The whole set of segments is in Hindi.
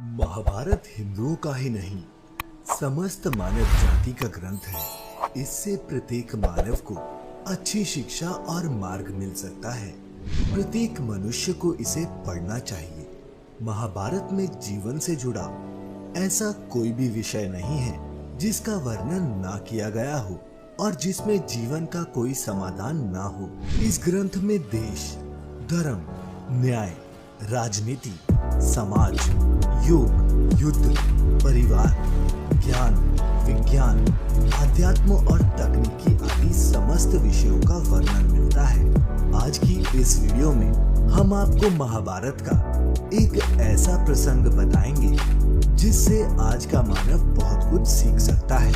महाभारत हिंदुओं का ही नहीं, समस्त मानव जाति का ग्रंथ है। इससे प्रत्येक मानव को अच्छी शिक्षा और मार्ग मिल सकता है। प्रत्येक मनुष्य को इसे पढ़ना चाहिए। महाभारत में जीवन से जुड़ा ऐसा कोई भी विषय नहीं है जिसका वर्णन ना किया गया हो और जिसमें जीवन का कोई समाधान ना हो। इस ग्रंथ में देश, धर्म, न्याय, राजनीति, समाज, योग, युद्ध, परिवार, ज्ञान, विज्ञान, आध्यात्म और तकनीकी आदि समस्त विषयों का वर्णन मिलता है। आज की इस वीडियो में हम आपको महाभारत का एक ऐसा प्रसंग बताएंगे जिससे आज का मानव बहुत कुछ सीख सकता है।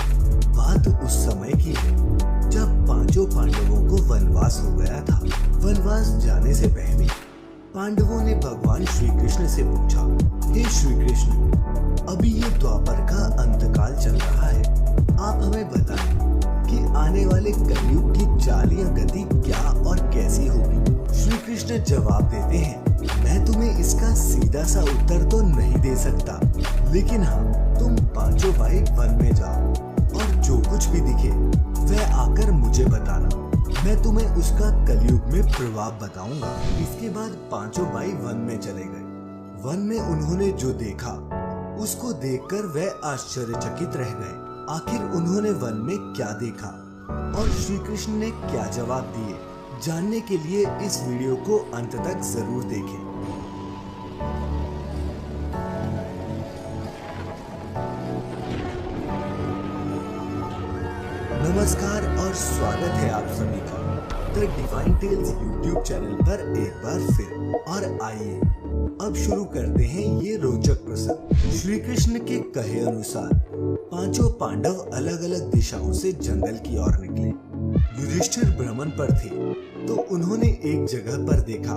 बात उस समय की है जब पांचों पांडवों को वनवास हो गया था। वनवास जाने से पहले पांडवों ने भगवान श्री कृष्ण से पूछा, हे श्री कृष्ण, अभी ये द्वापर का अंतकाल चल रहा है। आप हमें बताएं कि आने वाले कलयुग की चाल या गति क्या और कैसी होगी। श्री कृष्ण जवाब देते हैं, मैं तुम्हें इसका सीधा सा उत्तर तो नहीं दे सकता, लेकिन हाँ, तुम पांचों भाई वन में जाओ और जो कुछ भी दिखे वह आकर मुझे बताना। मैं तुम्हें उसका कलयुग में प्रभाव बताऊंगा। इसके बाद पांचों भाई वन में चले गए। वन में उन्होंने जो देखा उसको देखकर वह आश्चर्यचकित रह गए। आखिर उन्होंने वन में क्या देखा और श्री कृष्ण ने क्या जवाब दिए, जानने के लिए इस वीडियो को अंत तक जरूर देखें। नमस्कार और स्वागत है आप सभी का the divine tales YouTube channel पर एक बार फिर। और आइए अब शुरू करते हैं ये रोचक प्रसंग। श्री कृष्ण के कहे अनुसार पांचों पांडव अलग अलग दिशाओं से जंगल की ओर निकले। युधिष्ठिर भ्रमण पर थे तो उन्होंने एक जगह पर देखा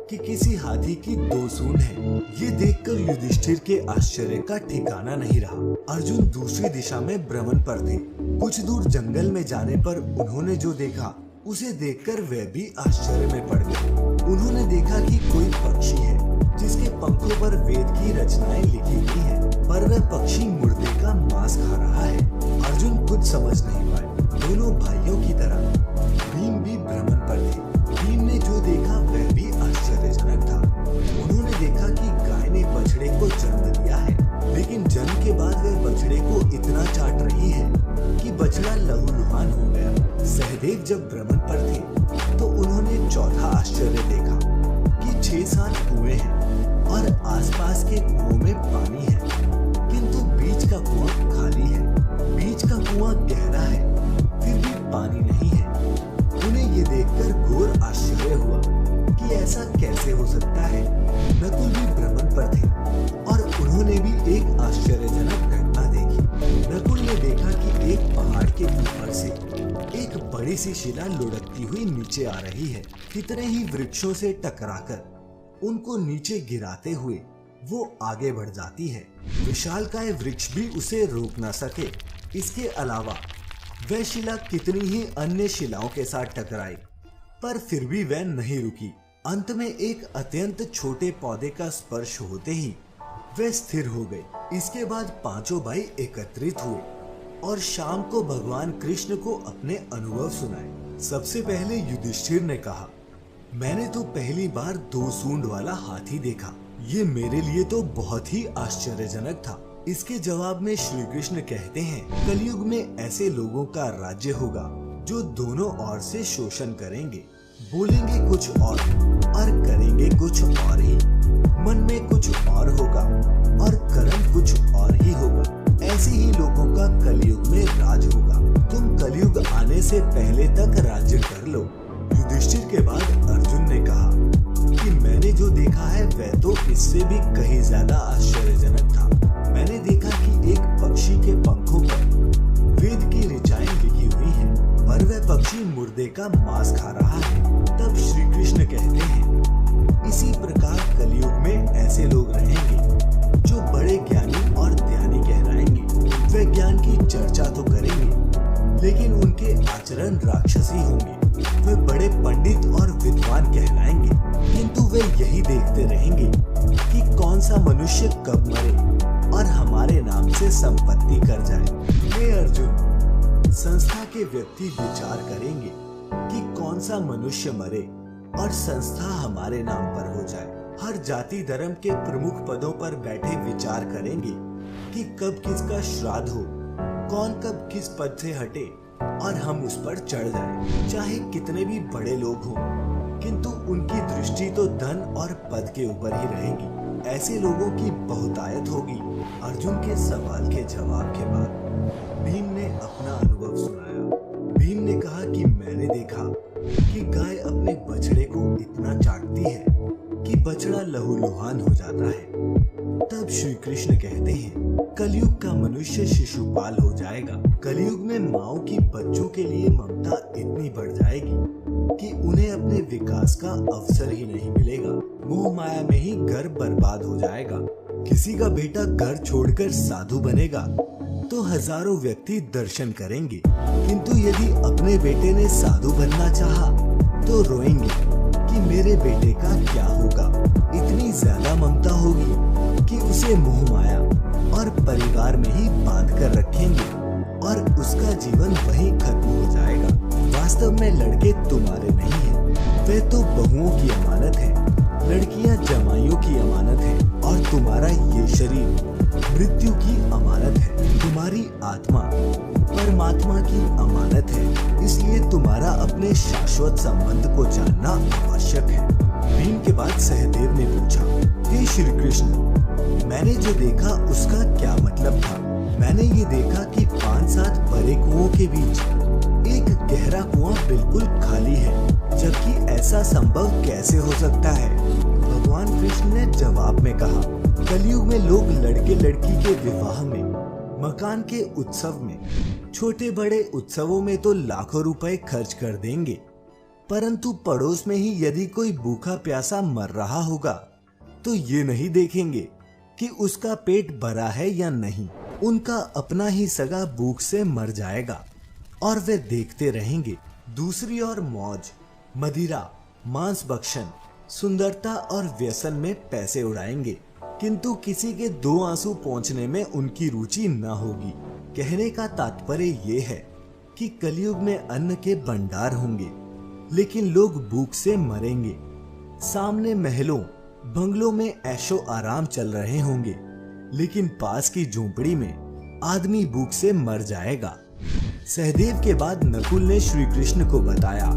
कि किसी हाथी की दो सूंड है। ये देखकर युधिष्ठिर के आश्चर्य का ठिकाना नहीं रहा। अर्जुन दूसरी दिशा में भ्रमण पर थे। कुछ दूर जंगल में जाने पर उन्होंने जो देखा उसे देखकर वे भी आश्चर्य में पड़ गए। उन्होंने देखा कि कोई पक्षी है जिसके पंखों पर वेद की रचनाएं लिखी हुई है, पर वह पक्षी मुर्दे का मांस खा रहा है। अर्जुन कुछ समझ नहीं पाए। दोनों भाइयों की तरह भीम भी भ्रमण पर थे। भीम ने जो देखा वह भी आश्चर्यजनक था। उन्होंने देखा कि गाय ने बछड़े को जन्म दिया है, लेकिन जन्म के बाद वह बछड़े को इतना चाट रही है कि बछड़ा लहूलुहान हो गया। सहदेव जब भ्रमण पर थे तो उन्होंने चौथा आश्चर्य देखा कि 6-7 कुएं हैं और आसपास के कुओं में पानी है, किंतु बीच का कुआं खाली है। बीच का कुआं गहरा है, फिर भी पानी नहीं है। उन्हें ये देखकर घोर आश्चर्य हुआ कि ऐसा कैसे हो सकता है। नकुल भी भ्रमण पर थे और उन्होंने भी एक आश्चर्यजनक घटना देखी। नकुल ने देखा कि एक पहाड़ के ऊपर से एक बड़ी सी शिला लुढ़कती हुई नीचे आ रही है। कितने ही वृक्षों से टकराकर उनको नीचे गिराते हुए वो आगे बढ़ जाती है। विशालकाय वृक्ष भी उसे रोक न सके। इसके अलावा वह शिला कितनी ही अन्य शिलाओं के साथ टकराई, पर फिर भी वह नहीं रुकी। अंत में एक अत्यंत छोटे पौधे का स्पर्श होते ही वह स्थिर हो गई। इसके बाद पांचों भाई एकत्रित हुए और शाम को भगवान कृष्ण को अपने अनुभव सुनाए। सबसे पहले युधिष्ठिर ने कहा, मैंने तो पहली बार 2 सूंड वाला हाथी देखा। ये मेरे लिए तो बहुत ही आश्चर्यजनक था। इसके जवाब में श्री कृष्ण कहते हैं, कलयुग में ऐसे लोगों का राज्य होगा जो दोनों ओर से शोषण करेंगे, बोलेंगे कुछ और करेंगे कुछ और ही। मन में कुछ और होगा और कर्म कुछ और ही होगा। ऐसे ही लोगों का कलयुग में राज होगा। तुम कलयुग आने से पहले तक राज्य कर लो। युधिष्ठिर के बाद अर्जुन ने कहा कि मैंने जो देखा है वह तो इससे भी कहीं ज्यादा आश्चर्यजनक था। मैंने देखा कि एक पक्षी के पंखों पर वेद की ऋचाएं लिखी हुई है, पर वह पक्षी मुर्दे का मांस खा रहा है। तब श्री कृष्ण कहते हैं, इसी प्रकार कलयुग में ऐसे लोग रहेंगे जो बड़े ज्ञानी और ध्यानी कहलाएंगे। वे ज्ञान की चर्चा तो करेंगे, लेकिन उनके आचरण राक्षसी होंगे। वे बड़े पंडित और विद्वान कहलाएंगे, किंतु वे यही देखते रहेंगे कि कौन सा मनुष्य कब मरे नाम से संपत्ति कर जाए। हे अर्जुन, संस्था के व्यक्ति विचार करेंगे कि कौन सा मनुष्य मरे और संस्था हमारे नाम पर हो जाए। हर जाति धर्म के प्रमुख पदों पर बैठे विचार करेंगे कि कब किसका श्राद्ध हो, कौन कब किस पद से हटे और हम उस पर चढ़ जाएं। चाहे कितने भी बड़े लोग हों, किंतु उनकी दृष्टि तो धन और पद के ऊपर ही रहेगी। ऐसे लोगों की बहुतायत होगी। अर्जुन के सवाल के जवाब के बाद भीम ने अपना अनुभव सुनाया। भीम ने कहा कि मैंने देखा कि गाय अपने बछड़े को इतना चाटती है कि बछड़ा लहूलुहान हो जाता है। तब श्री कृष्ण कहते हैं, कलयुग का मनुष्य शिशुपाल हो जाएगा। कलयुग में माओ की बच्चों के लिए ममता इतनी बढ़ जाएगी कि उन्हें अपने विकास का अवसर ही नहीं मिलेगा। मोह माया में ही घर बर्बाद हो जाएगा। किसी का बेटा घर छोड़कर साधु बनेगा तो हजारों व्यक्ति दर्शन करेंगे, किंतु यदि अपने बेटे ने साधु बनना चाहा तो रोएंगे कि मेरे बेटे का क्या होगा। इतनी ज्यादा ममता होगी कि उसे मोह माया और परिवार में ही बांध कर रखेंगे और उसका जीवन वहीं खत्म हो जाएगा। वास्तव में लड़के तुम्हारे नहीं हैं, वे तो बहुओं की अमानत है। लड़कियां जमाइयों की अमानत है और तुम्हारा ये शरीर मृत्यु की अमानत है। तुम्हारी आत्मा परमात्मा की अमानत है। इसलिए तुम्हारा अपने शाश्वत संबंध को जानना आवश्यक है। भीम के बाद सहदेव ने पूछा, हे श्री कृष्ण, मैंने जो देखा उसका क्या मतलब था? मैंने ये देखा कि 5-7 बड़े कुओं के बीच एक गहरा कुआं बिल्कुल खाली है, जबकि ऐसा संभव कैसे हो सकता है? भगवान कृष्ण ने जवाब में कहा, कलयुग में लोग लड़के लड़की के विवाह में, मकान के उत्सव में, छोटे बड़े उत्सवों में तो लाखों रुपए खर्च कर देंगे, परंतु पड़ोस में ही यदि कोई भूखा प्यासा मर रहा होगा तो ये नहीं देखेंगे कि उसका पेट भरा है या नहीं। उनका अपना ही सगा भूख से मर जाएगा और वे देखते रहेंगे। दूसरी ओर मौज, मदिरा, मांस भक्षण, सुंदरता और व्यसन में पैसे उड़ाएंगे, किंतु किसी के 2 आंसू पहुंचने में उनकी रुचि न होगी। कहने का तात्पर्य ये है कि कलयुग में अन्न के भंडार होंगे, लेकिन लोग भूख से मरेंगे। सामने महलों बंगलों में ऐशो आराम चल रहे होंगे, लेकिन पास की झोंपड़ी में आदमी भूख से मर जाएगा। सहदेव के बाद नकुल ने श्री कृष्ण को बताया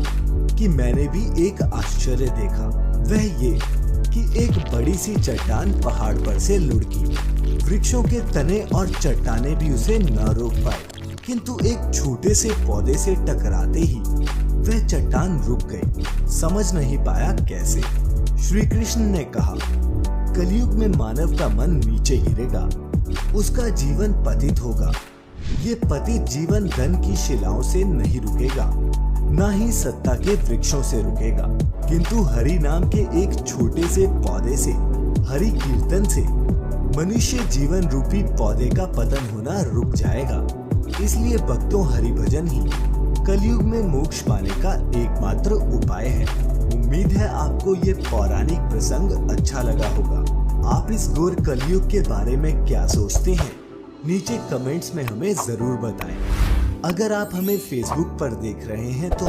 कि मैंने भी एक आश्चर्य देखा। वह ये कि एक बड़ी सी चट्टान पहाड़ पर से लुढ़की। वृक्षों के तने और चट्टाने भी उसे न रोक पाए, किंतु एक छोटे से पौधे से टकराते ही वह चट्टान रुक गई। समझ नहीं पाया कैसे। श्री कृष्ण ने कहा, कलयुग में मानव का मन नीचे गिरेगा, उसका जीवन पतित होगा। ये पतित जीवन धन की शिलाओं से नहीं रुकेगा, न ही सत्ता के वृक्षों से रुकेगा, किंतु हरि नाम के एक छोटे से पौधे से, हरि कीर्तन से मनुष्य जीवन रूपी पौधे का पतन होना रुक जाएगा। इसलिए भक्तों, हरि भजन ही कलयुग में मोक्ष पाने का एकमात्र उपाय है। उम्मीद है आपको ये पौराणिक प्रसंग अच्छा लगा होगा। आप इस घोर कलयुग के बारे में क्या सोचते हैं? नीचे कमेंट्स में हमें जरूर बताएं। अगर आप हमें फेसबुक पर देख रहे हैं तो